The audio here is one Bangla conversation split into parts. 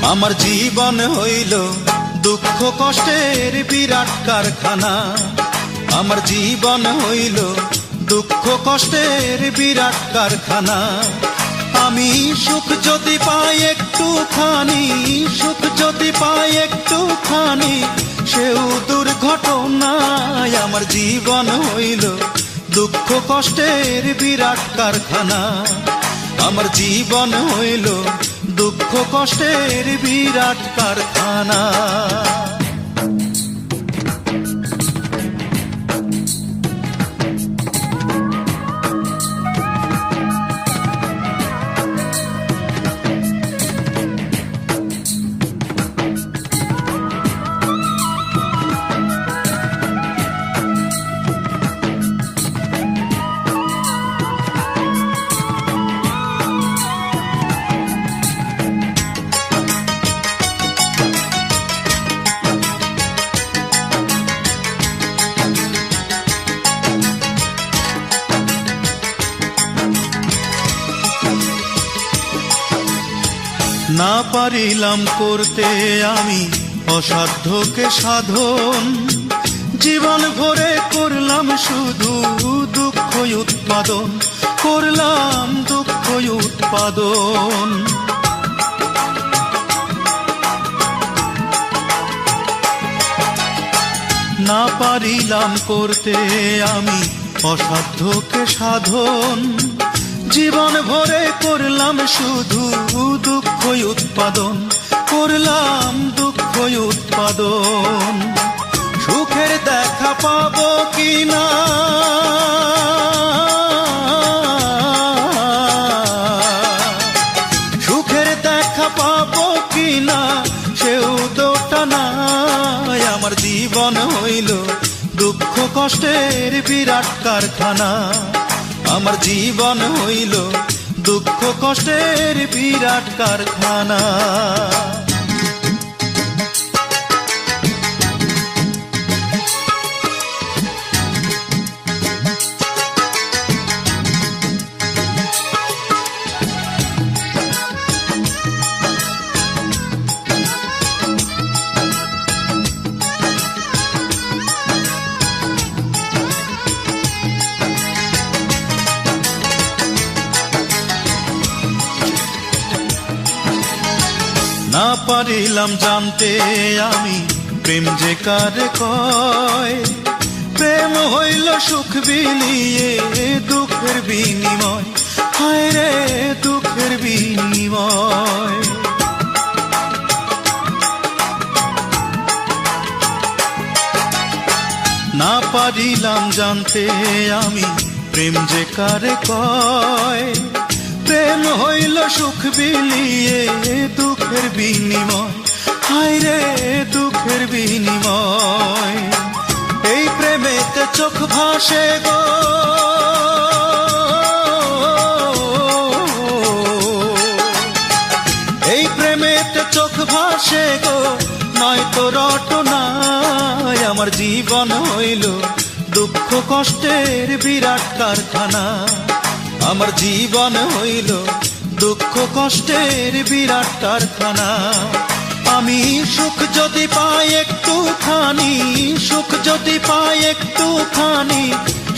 আমার জীবন হইল দুঃখ কষ্টের বিরাট কারখানা। আমার জীবন হইল দুঃখ কষ্টের বিরাট কারখানা। আমি সুখ যদি পাই একটুখানি, সুখ যদি পাই একটুখানি, সেও দুর্ঘটনায়। আমার জীবন হইল দুঃখ কষ্টের বিরাট কারখানা। আমার জীবন হইল দুঃখ কষ্টের বিরাট কারখানা। না পারিলাম করতে আমি অসাধ্যকে সাধন, জীবন ভরে করলাম শুধু দুঃখ উৎপাদন, করলাম দুঃখ উৎপাদন। না পারিলাম করতে আমি অসাধ্যকে সাধন, জীবন ভরে করলাম শুধু দুঃখ উৎপাদন, করলাম দুঃখ উৎপাদন। সুখের দেখা পাবো কিনা, সুখের দেখা পাবো কিনা, সেও দোটা নাই। আমার জীবন হইল দুঃখ কষ্টের বিরাট কারখানা। আমার জীবন হইল দুঃখ কষ্টের বিরাট কারখানা। না পারিলাম জানতে আমি প্রেম যে কারে কয়, প্রেম হইল সুখ বিলিয়ে দুঃখের বিনিময়, হায় রে দুঃখের বিনিময়। না পারিলাম জানতে আমি প্রেম যে কারে কয়, প্রেম হইল সুখ বিলিয়ে দুঃখের বিনিময়, হায় রে দুঃখের বিনিময়। এই প্রেমেতে চোখ ভাসে গো, এই প্রেমেতে চোখ ভাসে গো, নয়তো রটনায়। আমার জীবন হইল দুঃখ কষ্টের বিরাট কারখানা। আমার জীবন হইল দুঃখ কষ্টের বিরাট কারখানা। আমি সুখ যদি পাই একটুখানি, সুখ যদি পাই একটুখানি,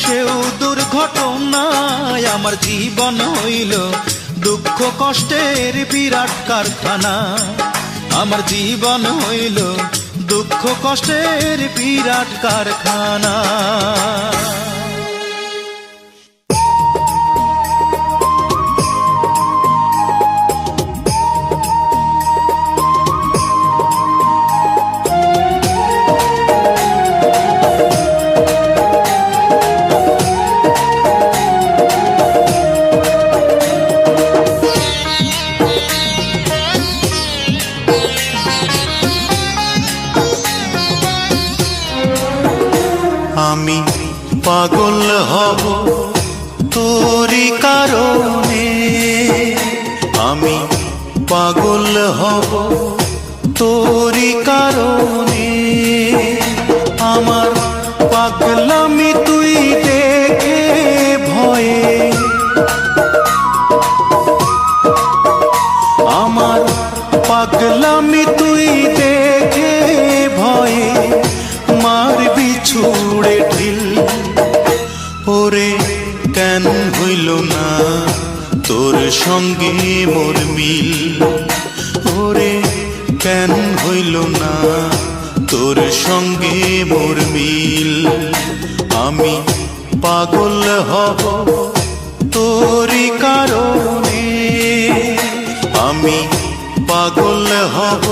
সেও দুর্ঘটনায়। আমার জীবন হইল দুঃখ কষ্টের বিরাট কারখানা। আমার জীবন হইল দুঃখ কষ্টের বিরাট কারখানা। আমি পাগল হব তোরি কারণে, আমি পাগল হব তোরি কারণে। আমার পাগলামি তুই দেখে ভয়ে, আমার পাগলামি হইল না তোর সঙ্গে মোর মিল, ওরে কেন হইল না তোর সঙ্গে মোর মিল। আমি পাগল হব তোরই কারণে, আমি পাগল হব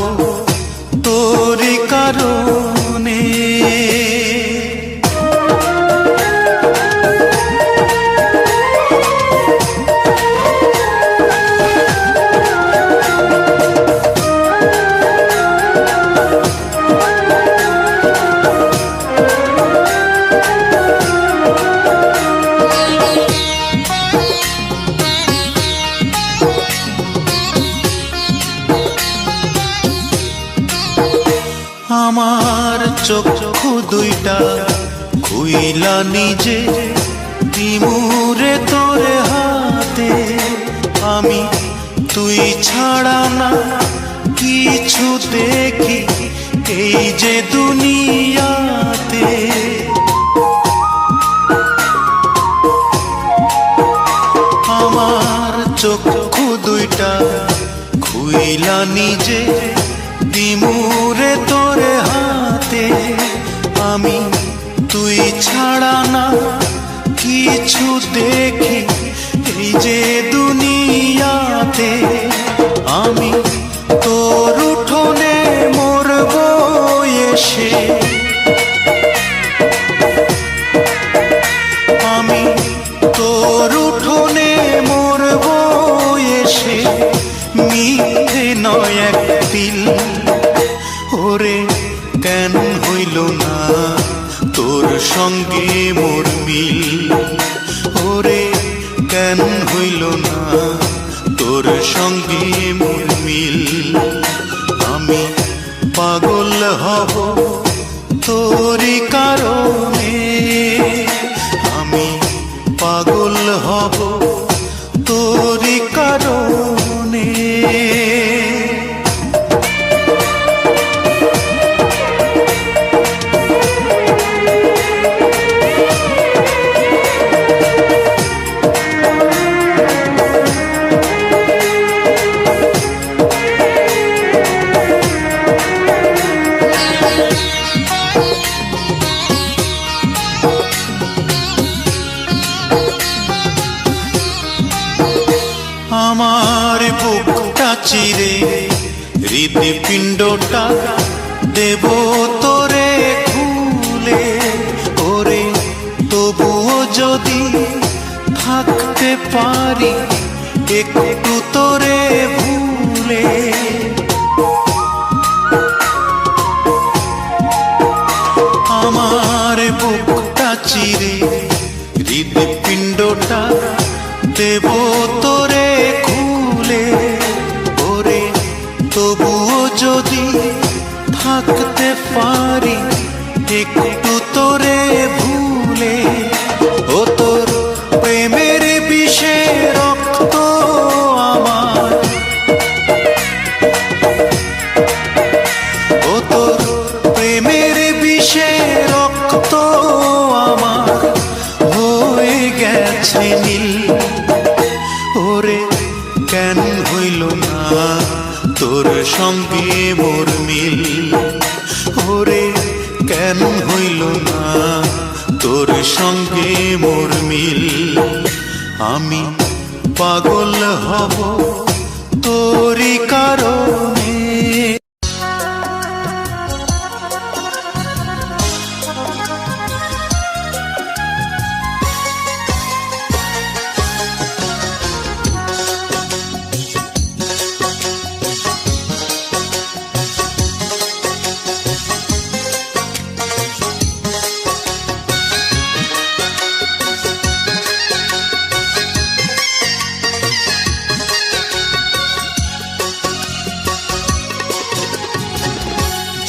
তোরই কারণে। আমার চক্ষু দুইটা খুইলা নিজে দিমুরে তোরে হাতে, আমি তুই ছাড়া না কিছু দেখি এই যে দুনিয়াতে। আমার চক্ষু দুইটা খুইলা নিজে দিমুরে তোরে হাতে, আমি তুই ছাড়া না কিছু দেখি এই যে দুনিয়াতে। আমি তোর উঠোনে মরব এসে, আমি তোর উঠোনে মরব এসে, মিথ্যে নয় এক দিল। ওরে কেন হইল না তোর সঙ্গে মোর মিল, ওরে কেন হইল না তোর সঙ্গে মোর মিল। আমি পাগল হব তোরই কারণে, আমি পাগল হব তোরই কারণে। আমার বুকটা চিরে হৃদপিণ্ডটা দেব তোরে খুলে, ওরে তবুও যদি থাকতে পারি একটু তোরে ভুলে। আমার বুকটা চিরে হৃদপিণ্ডটা দেব তোরে খুলে, ওরে তবুও যদি থাকতে পারি একটু তোরে ভুলে। ও তোর প্রেমের বিষে রক্ত আমার, ও তোর প্রেমের বিষে রক্ত আমার হয়ে গেছে নীল। ওরে কেন হইল না তোর সঙ্গে মোর মিল, ওরে কেন হইল না তোর সঙ্গে মোর মিল। আমি পাগল হব তোরই কারণে।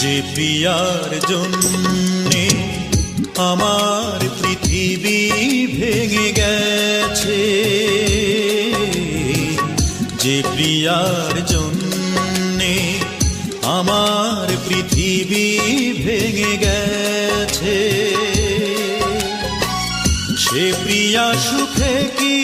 যে প্রিয়ার জন্যে আমার পৃথিবী ভেঙে গেছে, যে প্রিয়ার জন্যে আমার পৃথিবী ভেঙে গেছে, সে প্রিয়া সুখে কি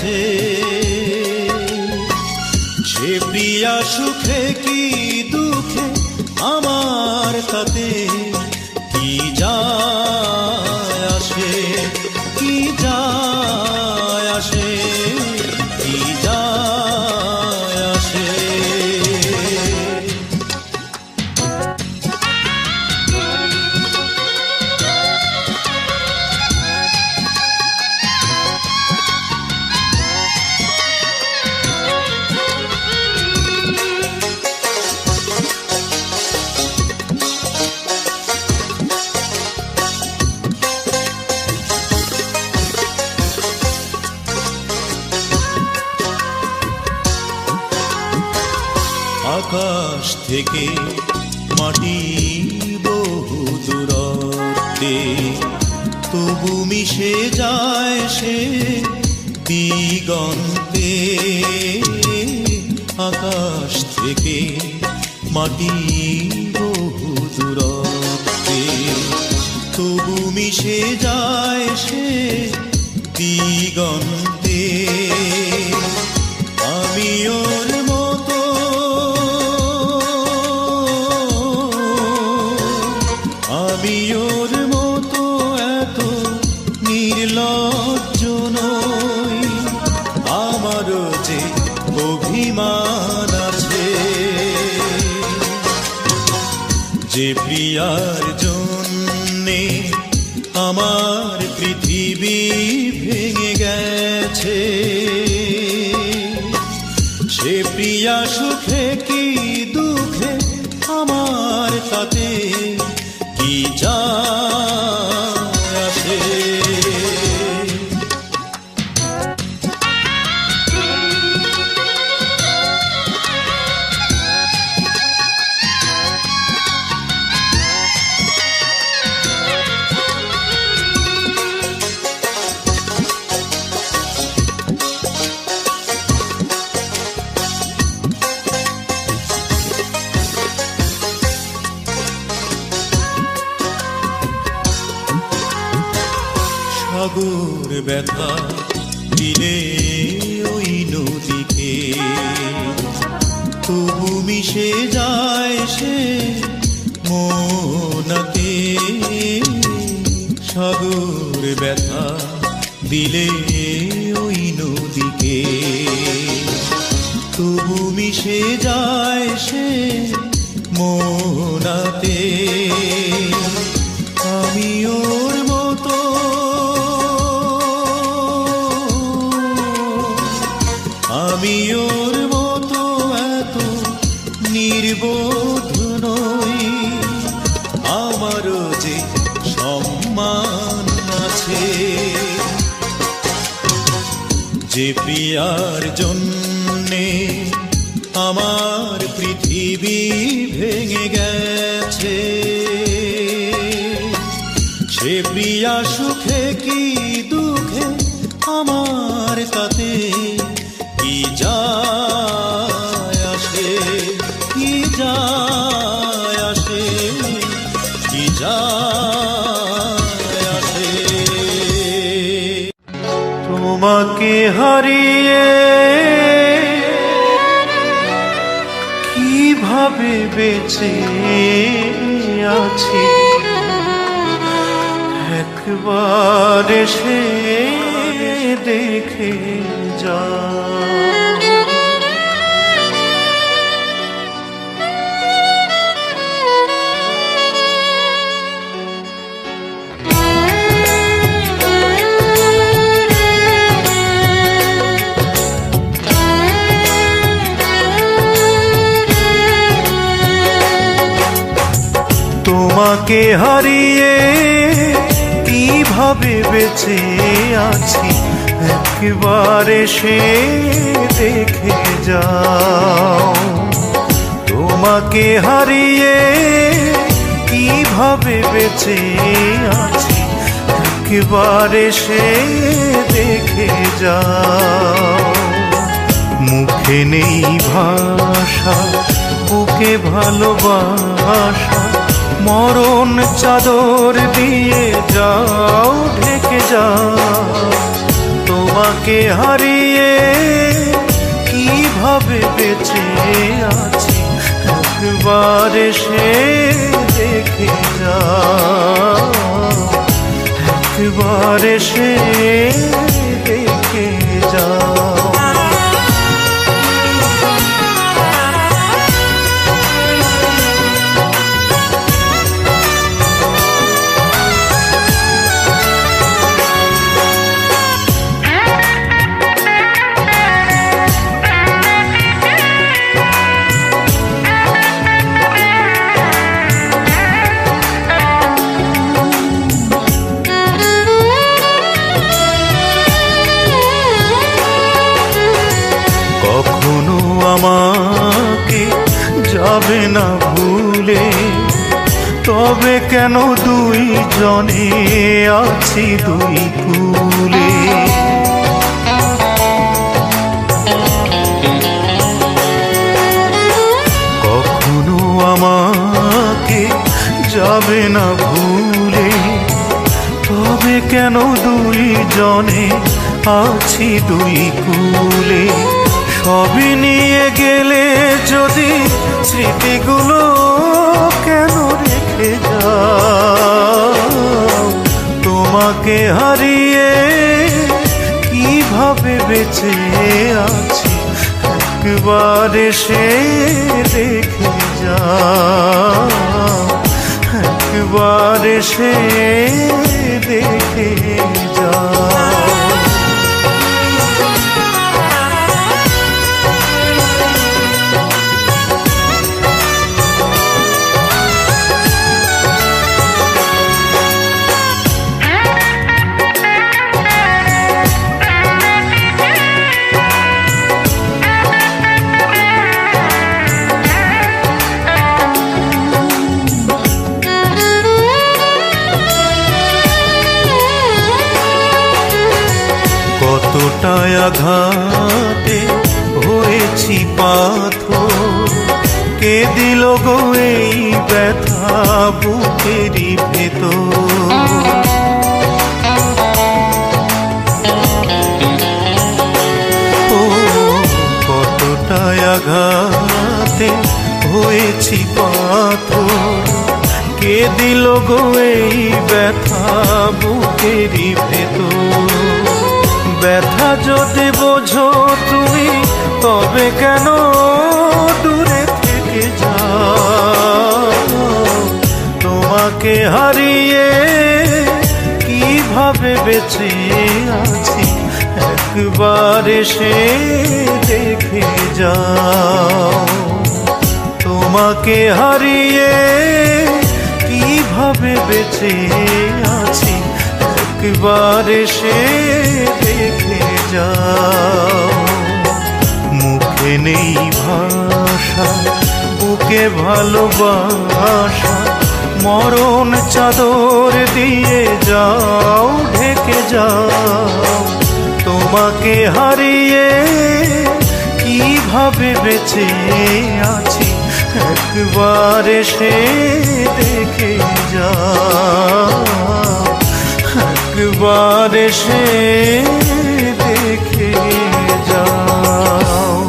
গেছে। সে প্রিয়া সুখে কি দুঃখে আমার তাতে কি যায় আসে, কি যায় আসে, কি যায় আসে। আকাশ থেকে মাটি বহু দূরত্বে তবু মিশে যায় সে দিগন্তে। আকাশ থেকে মাটি বহু দূরত্বে তবু মিশে যায় সে দিগন্তে। আমি ওর মতো, আমি ওর মতো এত নির্লজ্জ নই। আমারও যে অভিমান আছে, যে প্রিয়ার জন্যে আমার পৃথিবী ভেঙে গেছে। সে প্রিয়া সুখে কি দুঃখে আমার তাতে কি যায় আসে। সাগর ব্যথা দিলে ওই নদীকে তবু মিশে যায় সে মনাতে। সাগর ব্যথা দিলে ওই নদীকে তবু মিশে যায় সে মনাতে। আমি ওর মতো, আমি ওর মতো এত নির্বোধ নই। আমারও যে সম্মান আছে, যে প্রিয়ার জন্যে আমার পৃথিবী ভেঙে গেছে। সে প্রিয়া সুখে কি দুঃখে আমার তাতে কি যায় আসে, কি যায় আসে, কি যায় আসে। তোমাকে হারিয়ে কিভাবে বেঁচে আছি, একবার এসে দেখে যা। তোমাকে হারিয়ে কিভাবে বেঁচে আছি, একবার এসে দেখে যাও। তোমাকে হারিয়ে কিভাবে বেঁচে আছি, একবার এসে দেখে যাও। মুখে নেই ভাষা, বুকে ভালোবাসা, মরণ চাদর দিয়ে যাও ঢেকে যাও। তোমাকে হারিয়ে কিভাবে বেঁচে আছি একবার এসে দেখে যাও, একবার এসে দেখে যাও। কখনো আমাকে যাবে না ভুলে, তবে কেন দুইজনে আছি দুই কুলে। কখনো আমাকে যাবে না ভুলে, তবে কেন দুইজনে আছি দুই কুলে। সবই নিয়ে গেলে যদি স্মৃতিগুলো কেন রেখে যাও, তোমাকে হারিয়ে কিভাবে বেঁচে আছি একবার এসে দেখে যাও, একবার এসে দেখে যাও। কতটা আঘাতে হয়েছি পাথর, কে দিল গো এই ব্যথা বুকেরই ভেতর। ও কতটা আঘাতে হয়েছি পাথর, কে দিল গো এই ব্যথা বুকেরই ভেতর। ব্যথা যদি বোঝো তুমি তবে কেন দূরে থেকে যাও, তোমাকে হারিয়ে কিভাবে বেঁচে আছি একবার এসে দেখে যাও, তোমাকে হারিয়ে কিভাবে বেঁচে আছি একবার এসে দেখে যাও। মুখে নেই ভাষা, বুকে ভালোবাসা, মরণ চাদর দিয়ে যাও ঢেকে যাও, তোমাকে হারিয়ে কিভাবে বেঁচে আছি একবার এসে দেখে যাও, একবার এসে দেখে যাও।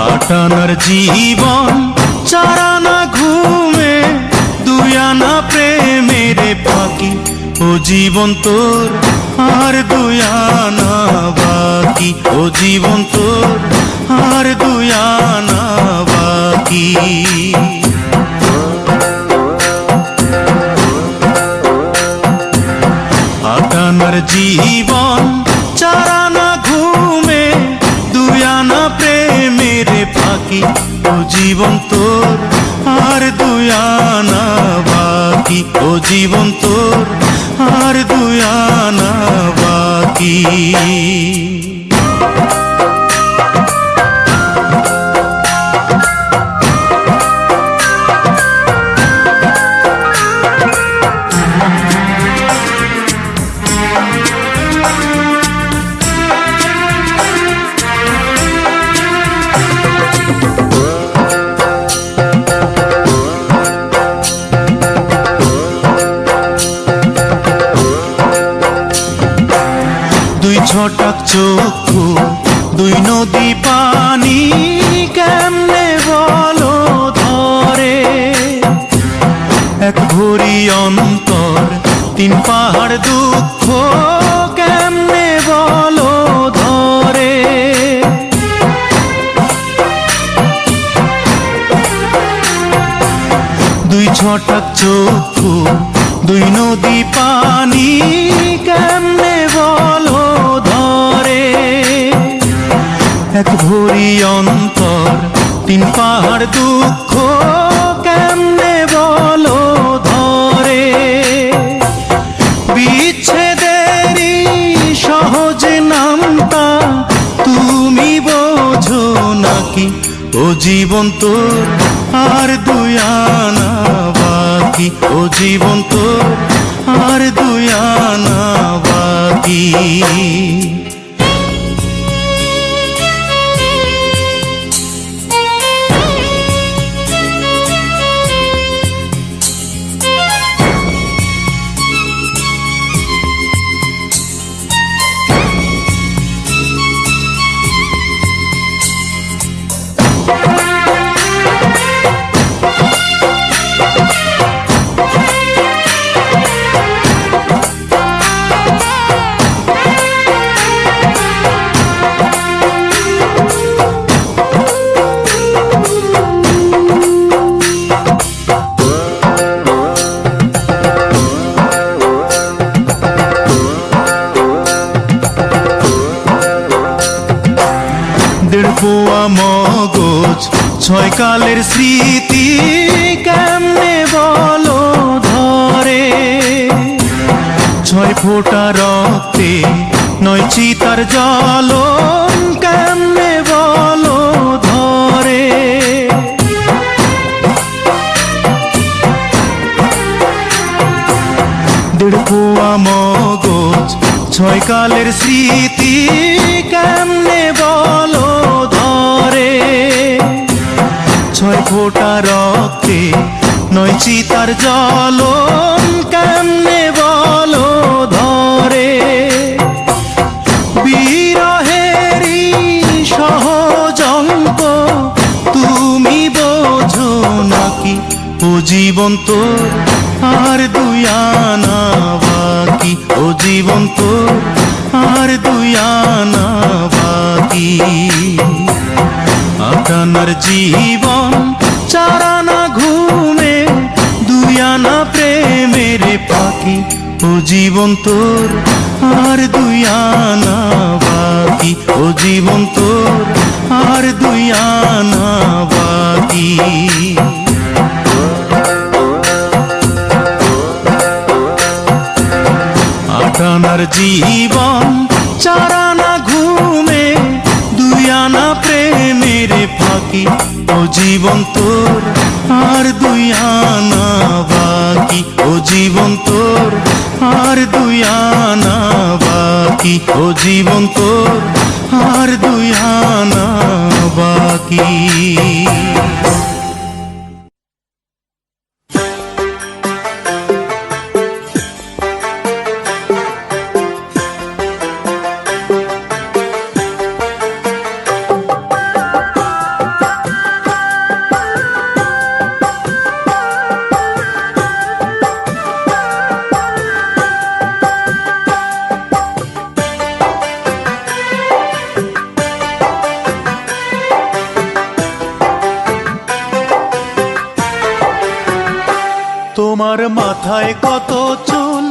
আটানার জীবন চারানা ঘুমে, দুয়ানা প্রেমের ফাঁকি, ও জীবন তোর আর দুয়ানা বাকি, ও জীবন তোর আর দুয়ানা বাকি। আটানার জীবন চারানা ঘুমে, দুয়ানা প্রেমের ফাঁকি, ও জীবন তোর আর দুই আনা বাকি, ও জীবন তোর আর দুই আনা বাকি। দুই ছটাক চক্ষু, দুই নদী পানি, কেমনে বলো ধরে। এক ভরি অন্তর, তিন পাহাড় দুঃখ, কেমনে বলো ধরে। দুই ছটাক চক্ষু, দুই নদী পানি, কেমনে বলো ধরে। এক ভরি অন্তর, তিন পাহাড় দুঃখ, কেমনে বলো ধরে। বিচ্ছেদেরই সহজ নামটা তুমি বোঝো নাকি, ও জীবন তোর আর দুই আনা বাকি, ও জীবন তোর আর দুই আনা বাকি। দেড় পোয়া মগজ, ছয় কালের স্মৃতি, কেমনে বলো ধরে। ছয় ফোঁটা রক্তে নয় চিতার জ্বলন, কেমনে বলো ধরে। দেড় পোয়া মগজ, ছয় কালের স্মৃতি, কেমনে বলো ধরে। ছয় ফোঁটা রক্তে নয় চিতার জ্বলন, কেমনে বলো ধরে। বিরহেরই সহজ অঙ্ক তুমি বোঝো নাকি, ও জীবন তোর আর দুই আনা বাকি, ও জীবন তোর আর দুই আনা বাকি। আটানার জীবন, চার আনা ঘুমে, দুই আনা প্রেমের পাখি, ও জীবন তোর আর দুই আনা বাকি, ও জীবন তোর আর দুই আনা বাকি। আটানার জীবন, চার আনা ঘুমে, দুই আনা প্রেমের ফাঁকি, ও জীবন তোর আর দুই আনা বাকি, ও জীবন তোর আর দুই আনা বাকি, ও জীবন তোর আর দুই আনা বাকি। তোমার মাথায় কত চুল,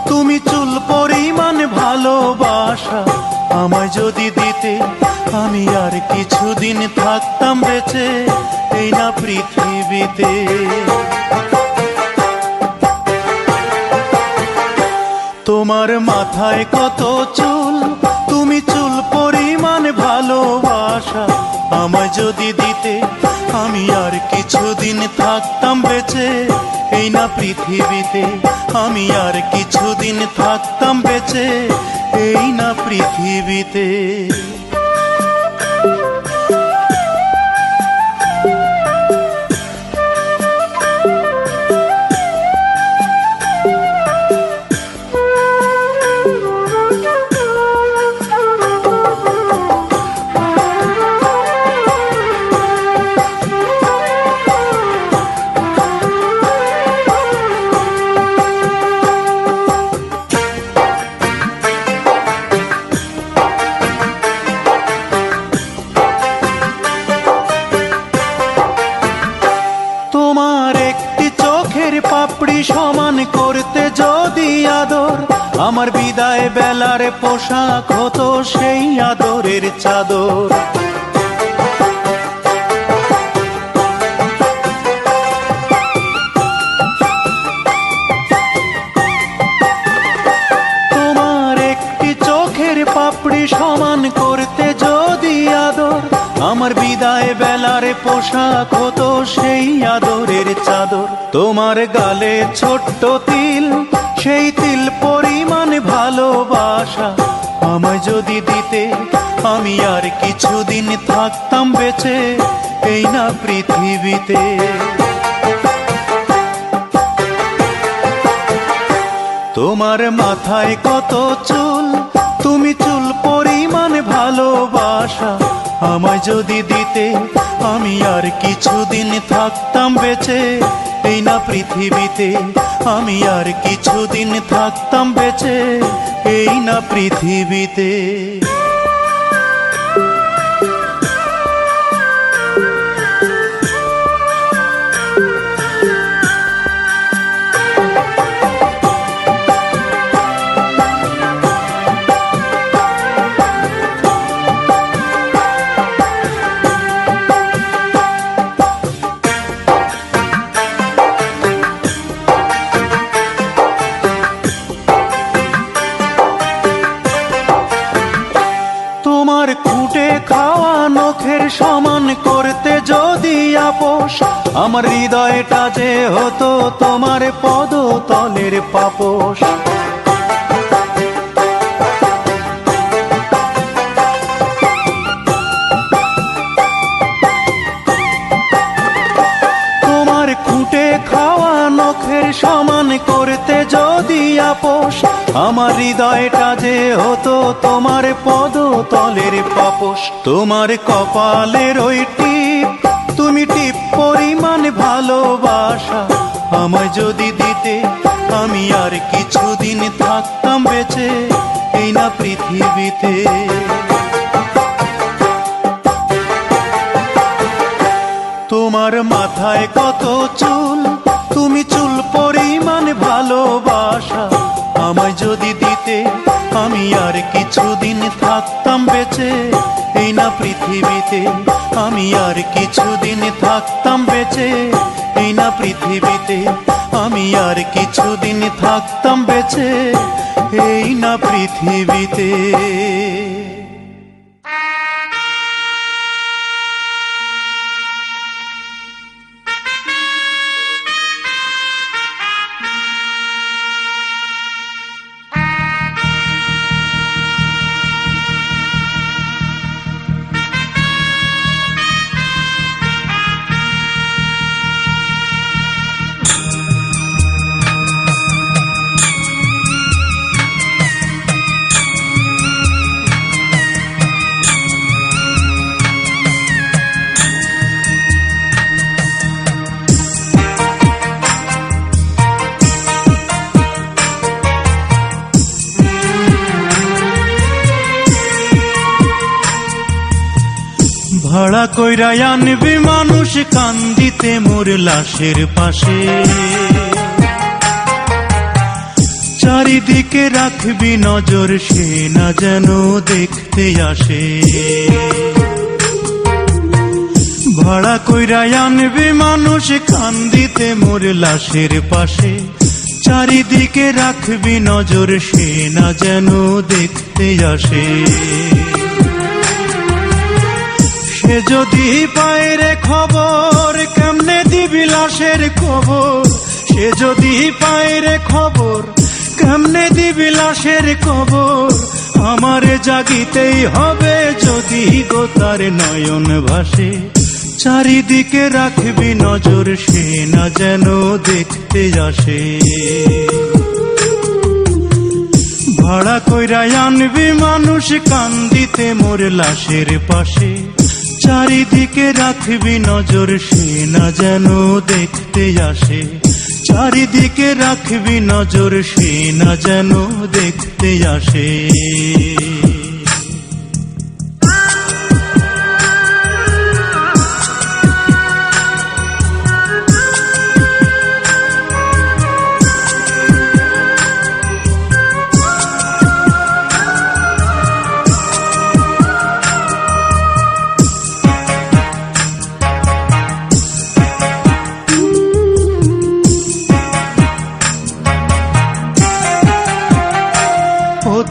তুমি চুল পরিমাণ ভালোবাসা আমায় যদি দিতে আমি আর কিছুদিন থাকতাম বেঁচে এই না পৃথিবীতে। তোমার মাথায় কত চুল, তুমি চুল পরিমাণ ভালোবাসা আমায় যদি দিতে আমি আর কিছুদিন থাকতাম বেঁচে এই না পৃথিবীতে। আমি আর কিছুদিন থাকতাম বেঁচে এই না পৃথিবীতে। তোমার একটি চোখের পাপড়ি সমান করতে যদি আদর, আমার বিদায় বেলার পোশাক হতো সেই আদরের চাদর। তোমার একটি চোখের পাপড়ি সমান করতে যদি আদর, আমার বিদায় বেলার পোশাক হতো সেই আদরের চাদর। তোমার গালে ছোট্ট তিল, সেই তিল পরিমাণ ভালোবাসা আমায় যদি দিতে আমি আর কিছুদিন থাকতাম বেঁচে এই না পৃথিবীতে। তোমার মাথায় কত চুল, তুমি চুল পরিমাণ ভালোবাসা আমায় যদি দিতে আমি আর কিছুদিন থাকতাম বেঁচে এই না পৃথিবীতে। আমি আর কিছুদিন থাকতাম বেঁচে এই না পৃথিবীতে। তোমার খুঁটে খাওয়া নখের সমান করতে যদি আপোষ, আমার হৃদয়টা যে হতো তোমার পদতলের পাপোশ। তোমার খুঁটে খাওয়া নখের সমান করতে যদি আপোষ, আমার হৃদয়টা যে হতো তোমার পদতলের পাপোশ। তোমার কপালের ওই টিপ, তুমি টিপ পরিমাণ ভালোবাসা আমায় যদি দিতে আমি আর কিছুদিন থাকতাম বেঁচে এই না পৃথিবীতে। তোমার মাথায় কত চুল, তুমি চুল পরিমাণ ভালোবাসা আমায় যদি দিতে আমি আর কিছুদিন থাকতাম বেঁচে এই না পৃথিবীতে। আমি আর কিছুদিন থাকতাম বেঁচে এই না পৃথিবীতে। আমি আর কিছুদিন থাকতাম বেঁচে এই না পৃথিবীতে। ভাড়া কইরা আনবি মানুষ কান্দিতে মোর লাশের পাশে, চারিদিকে রাখবি নজর, সে না যেন দেখতে আসে। ভাড়া কইরা আনবি মানুষ কান্দিতে মোর লাশের পাশে, চারিদিকে রাখবি নজর, সে না যেন দেখতে আসে। সে যদি পায় রে খবর, কেমনে দিবি লাশের খবর? সে যদি পায় রে খবর, কেমনে দিবি লাশের খবর? আমারে জাগিতেই হবে যদি গো তার নয়ন ভাসে। চারিদিকে রাখবি নজর, সে না যেন দেখতে আসে। ভাড়া কইরা আনবি মানুষ কান্দিতে মোর লাশের পাশে, চারিদিকে রাখবি নজর, সে না যেন দেখতে আসে। চারিদিকে রাখবি নজর, সে না যেন দেখতে আসে।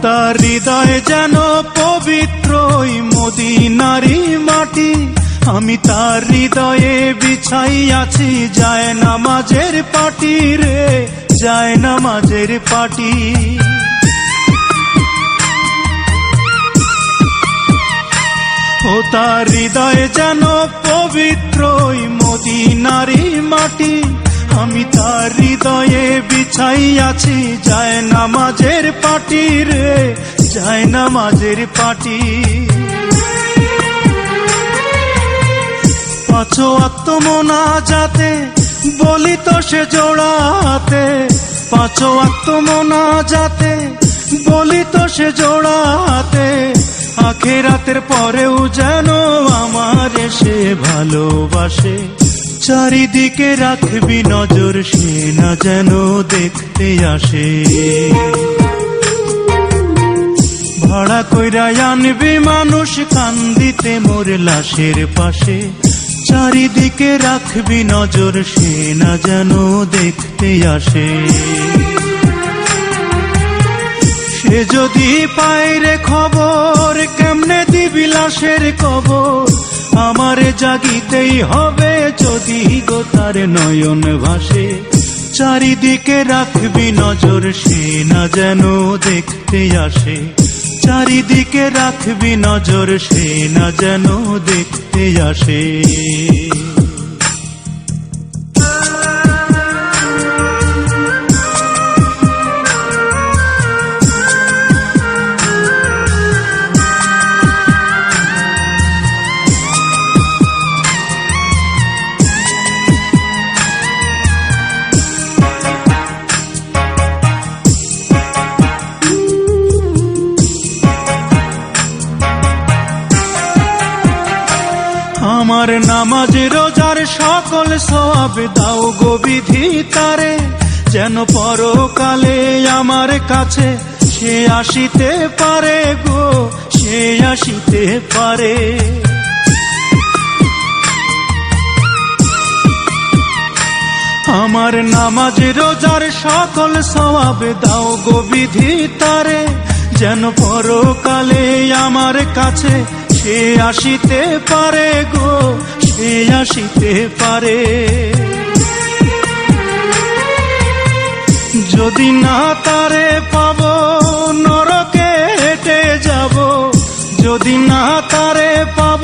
তার হৃদয় যেন পবিত্র মদিনারি মাটি, আমি তার হৃদয়ে বিছাই আছি যায় নামাজের পাটি রে, যায় নামাজের পাটি। ও তার হৃদয় যেন পবিত্র মদিনারি মাটি, আমি তার হৃদয়ে বিছাই আছি যায় নামাজের পাটি রে, যায় নামাজের পাটি। পাঁচ ওয়াক্ত মোনাজাতে বলি তো সে জোড়াতে, পাঁচ ওয়াক্ত মোনাজাতে বলি তো সে জোড়াতে। আখিরাতের পরেও যেন আমার সে ভালোবাসে। চারিদিকে রাখবি নজর, সে না যেন দেখতে আসে। ভাড়া কইরা আনবি মানুষ কান্দিতে মোর লাশের পাশে, চারিদিকে রাখবি নজর, সে না যেন দেখতে আসে। সে যদি পায় রে খবর, কেমনে দিবি লাশের খবর? আমারে জাগিতেই হবে যদি গো তার নয়ন ভাসে। চারিদিকে রাখবি নজর, সে না যেন দেখতে আসে। চারিদিকে রাখবি নজর, সে না যেন দেখতে আসে। আমার নামাজ রোজার সকল সওয়াব দাও গো বিধি তারে, যেন পরকালে আমার কাছে সে আসিতে পারে গো, সে আসিতে পারে। আমার নামাজ রোজার সকল সওয়াব দাও গো বিধি তারে, যেন পরকালে আমার কাছে সে আসিতে পারে গো, সে আসিতে পারে। যদি না তারে পাব নরকে হেঁটে যাব, যদি না তারে পাব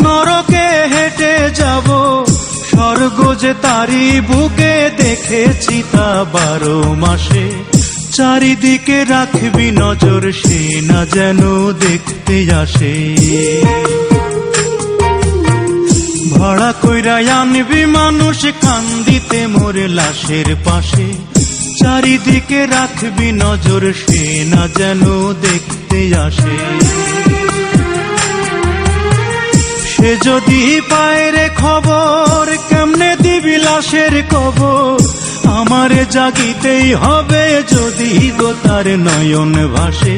নরকে হেঁটে যাব। স্বর্গ যে তারি বুকে দেখেছি তা 12 মাসে। চারিদিকে রাখবি নজর, সে না যেন দেখতে আসে। ভাড়া কইরা আনবি মানুষ কান্দিতে মোর লাশের পাশে, চারিদিকে রাখবি নজর, সে না যেন দেখতে আসে। সে যদি পায় রে খবর, কেমনে দিবি লাশের খবর? আমারে জাগিতেই হবে যদি গো তার নয়ন ভাসে,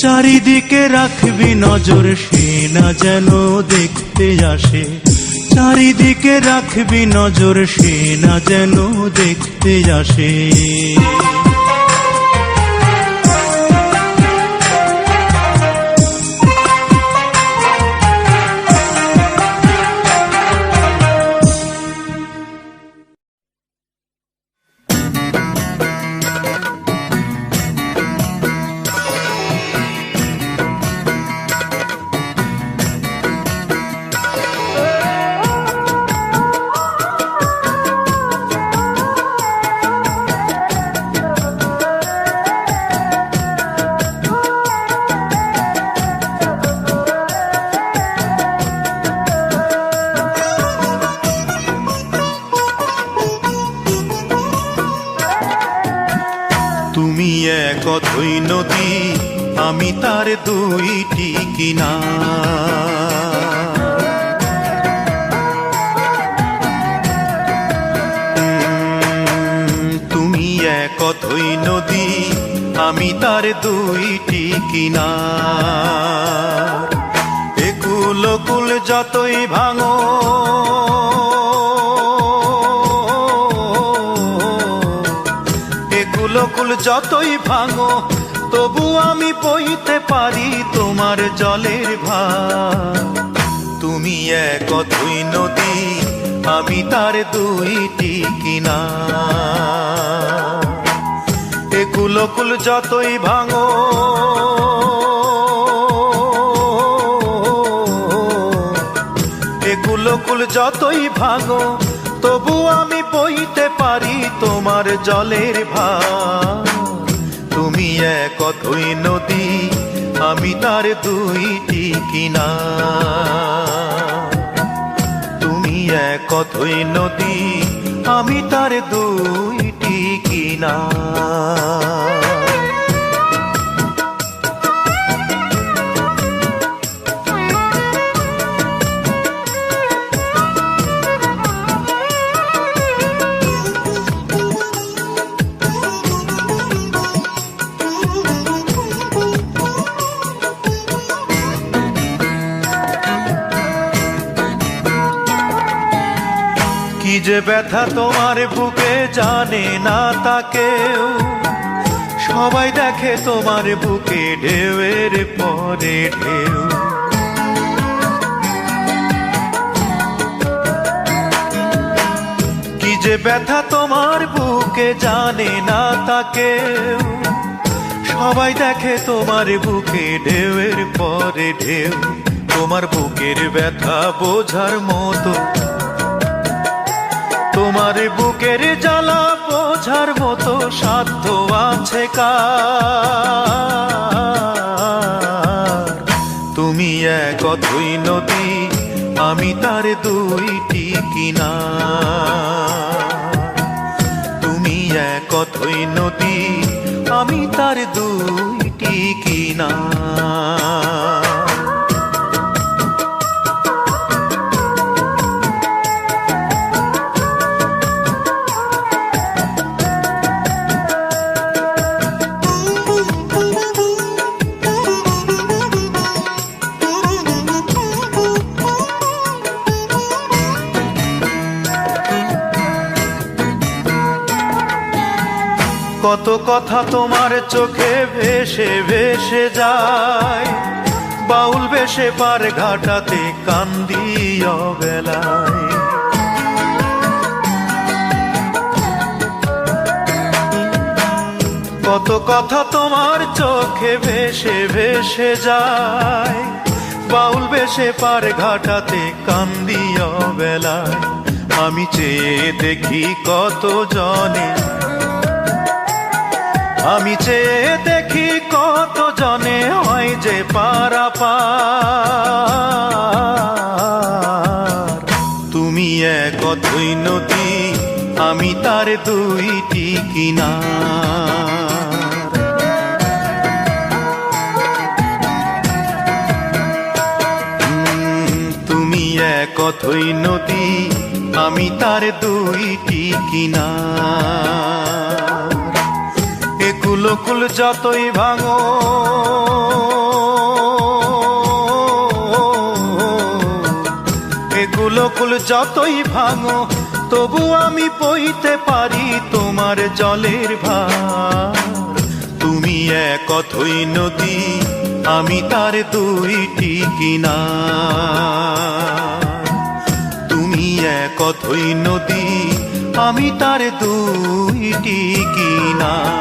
চারিদিকে রাখবি নজর সে না যেন দেখতে আসে, চারিদিকে রাখবি নজর সে না যেন দেখতে আসে। তুমি এক অথই নদী, আমি তার দুইটি কিনার। তুমি এক অথই নদী, আমি তার দুইটি কিনার। একুল কুল যতই ভাঙো, কুল যতই ভাঙো, তবু আমি বইতে পারি তোমার জলের ভার। তুমি এক অথই নদী, আমি তার দুইটি কিনার। একুল কুল যতই ভাঙো, একুল কুল যতই ভাঙো, তবু আমি বইতে পারি তোমার জলের ভার। তুমি এক অথই নদী, আমি তার দুইটি কিনার। তুমি এক অথই নদী, আমি তার দুইটি কিনার। কি যে ব্যথা তোমার বুকে জানে না তা কেউ, সবাই দেখে তোমার বুকে ঢেউয়ের পরে ঢেউ। কি যে ব্যথা তোমার বুকে জানে না তা কেউ, সবাই দেখে তোমার বুকে ঢেউয়ের পরে ঢেউ। তোমার বুকের ব্যথা বোঝার মতো, তোমার বুকের জ্বালা বোঝার মতো সাধ্য আছে কার? তুমি এক অথই নদী, আমি তার দুইটি কিনার। তুমি এক অথই নদী, আমি তার দুইটি কিনার। কত কথা তোমার চোখে ভেসে ভেসে যায়, বাউল বেশে পার ঘাটাতে কান্দি অবেলায়। কত কথা তোমার চোখে ভেসে ভেসে যায়, বাউল বেশে পার ঘাটাতে কান্দি অবেলায়। আমি চেয়ে দেখি কত জনে, আমি চেয়ে দেখি কত জনে হয় যে পারাপার। তুমি এক অথই নদী, আমি তার দুইটি কিনার। তুমি এক অথই নদী, আমি তার দুইটি কিনার। একুলকুল যতই ভাঙো একুলকুল যতই ভাঙো তবু আমি বইতে পারি তোমার জলের ভার। তুমি এক অথই নদী, আমি তার দুইটি কিনার। তুমি এক অথই নদী, আমি তার দুইটি কিনার।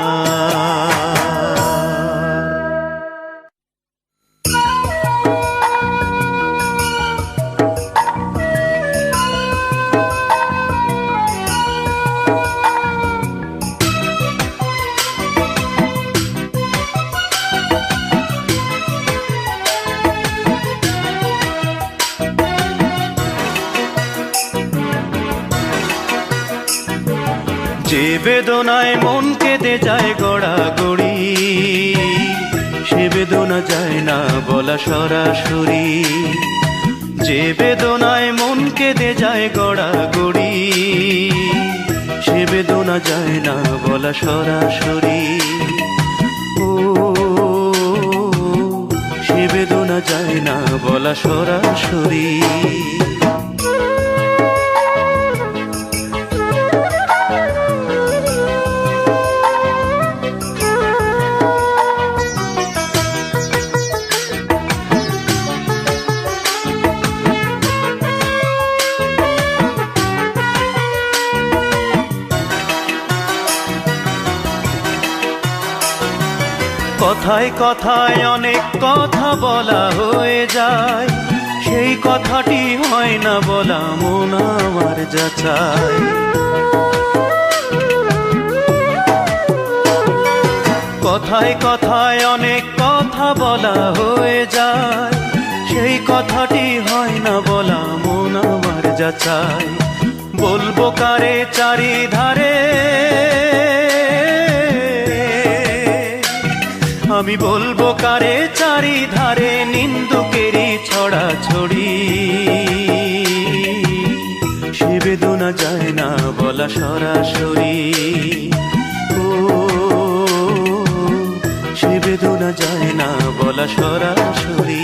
যে বেদনায় মন কেঁদে যায় গড়াগড়ি, সে বেদনা যায় না বলা সরাসরি। যে বেদনায় মন কেঁদে যায় গড়াগড়ি, সে বেদনা যায় না বলা সরাসরি। ও সে বেদনা যায় না বলা সরাসরি। কথায় কথায় অনেক কথা বলা হয়ে যায়, সেই কথাটি হয় না বলা মন আমার যাচাই। কথায় কথায় অনেক কথা বলা হয়ে যায়, সেই কথাটি হয় না বলা মন আমার যাচাই। বলবো কারে চারিধারে, আমি বলবো কারে চারিধারে নিন্দুকেরই ছড়াছড়ি। সে বেদনা যায় না বলা সরাসরি। ও সে বেদনা যায় না বলা সরাসরি।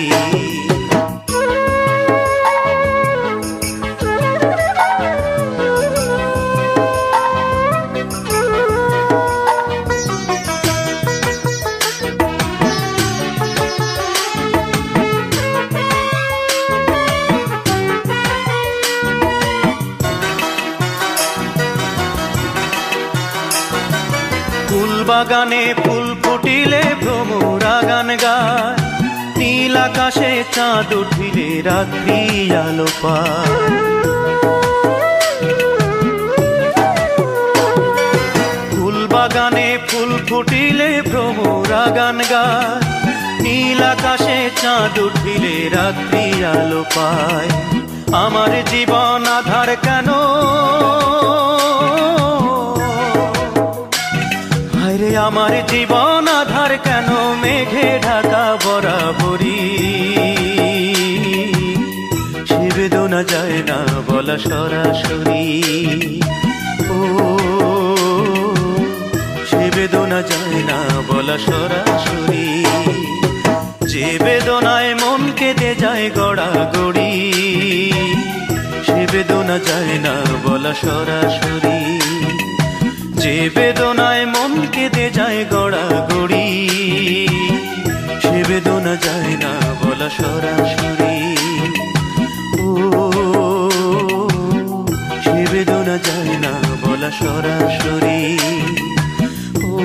বাগানে ফুল ফুটিলে ভ্রমরা গান গায়, নীল আকাশে চাঁদ উঠিলে রাত্রি আলো পায়। ফুল বাগানে ফুল ফুটিলে ভ্রমরা গান গায়, নীল আকাশে চাঁদ উঠিলে রাত্রি আলো পায়। আমার জীবন আধার কেন, আমার জীবন আধার কেন মেঘে ঢাকা বরাবরি। সে বেদনা যায় না বলা সরাসরি। ও সে বেদনা যায় না বলা সরাসরি। যে বেদনায় মন কেঁদে যায় গড়াগড়ি, সে বেদনা যায় না বলা সরাসরি। যে বেদনায় মন কেঁদে যায় গড়াগড়ি, সে বেদনা যায় না বলা সরাসরি। ও সে বেদনা যায় না বলা সরাসরি। ও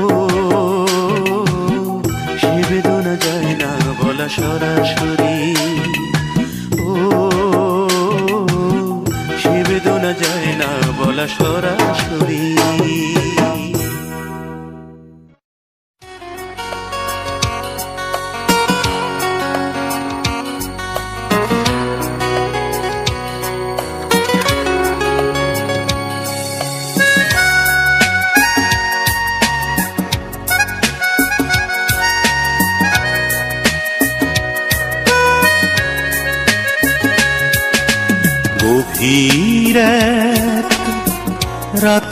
সে বেদনা যায় না বলা সরাসরি। ও সে বেদনা যায় না বলা সরাসরি। গভীর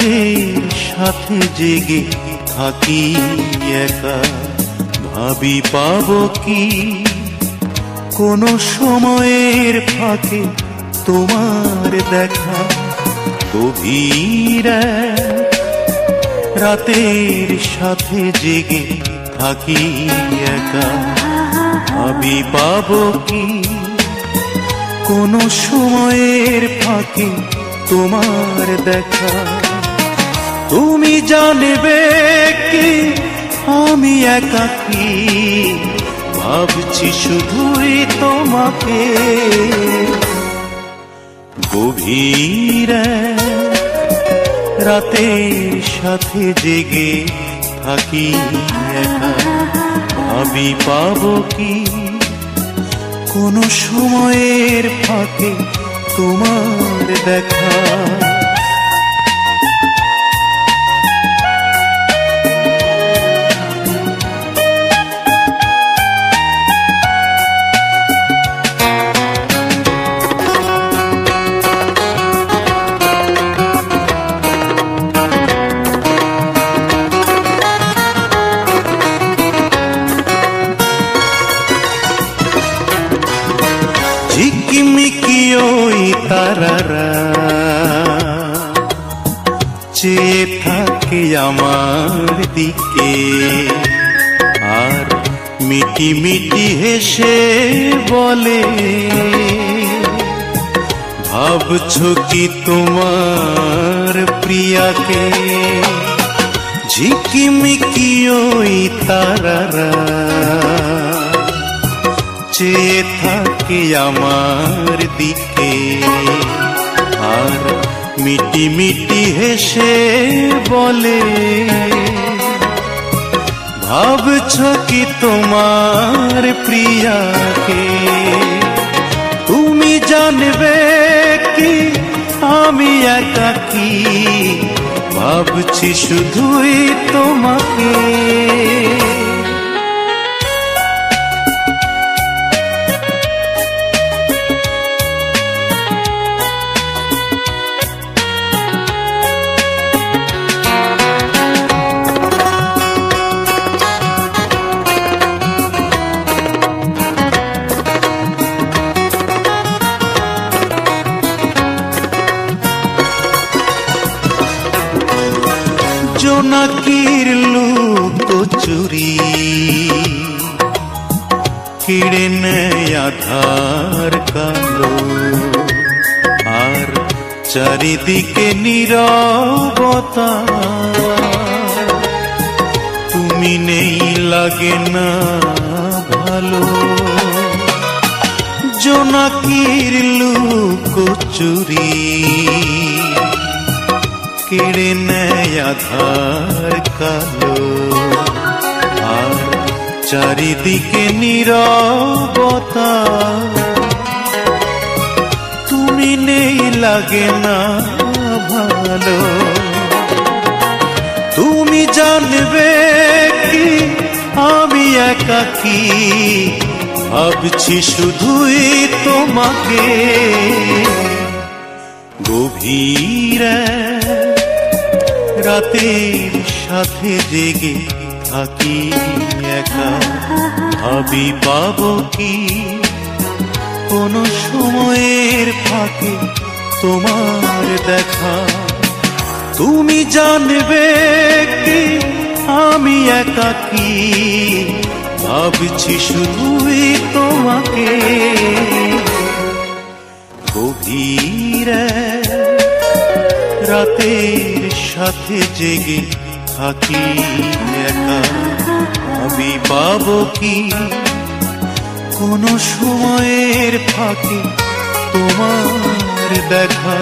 রাতের সাথে জেগে থাকি একা, ভাবি পাবো কি কোনো সময়ের ফাঁকে তোমার দেখা। গভীর রাতের সাথে জেগে থাকি একা, ভাবি পাবো কি কোনো সময়ের ফাঁকে তোমার দেখা। তুমি জানবে কি আমি একাকী, ভাবছি শুধুই তোমাকে। গভীর রাতের সাথে জেগে থাকি একা, ভাবি পাবো কি কোনো সময়ের ফাঁকে তোমার দেখা। ঝিকিমিকি ওই তারারা চেয়ে থাকে আমার দিকে, আর মিটি মিটি হেসে বলে ভাবছো কি তোমার প্রিয়াকে। ঝিকিমিকি ওই তারারা চেয়ে থাকে আমার দিকে, আর মিটি মিটি হেসে বলে ভাবছো কি তোমার প্রিয়াকে। তুমি জানবে কি আমি একাকী, ভাবছি শুধুই তোমাকে। জোনাকির লুকোচুরি কেড়ে নেয় আধার কালো, আর চারিদিকে নীরবতা। তুমি নেই লাগে না ভালো। জোনাকির লুকোচুরি কেড়ে নেয় আধার কালো, আর চারিদিকে নীরবতা। তুমি নেই লাগে না ভালো। তুমি জানবে কি আমি একাকী, ভাবছি শুধুই তোমাকে। গভীর রাতের সাথে জেগে থাকি একা, ভাবি পাবো কি কোনো সময়ের ফাঁকে তোমার দেখা। তুমি জানবে কি আমি একাকী, ভাবছি শুধুই তোমাকে। গভীর রাতের সাথে জেগে থাকি একা, আমি পাবো কি কোনো সময়ের ফাঁকে তোমার দেখা।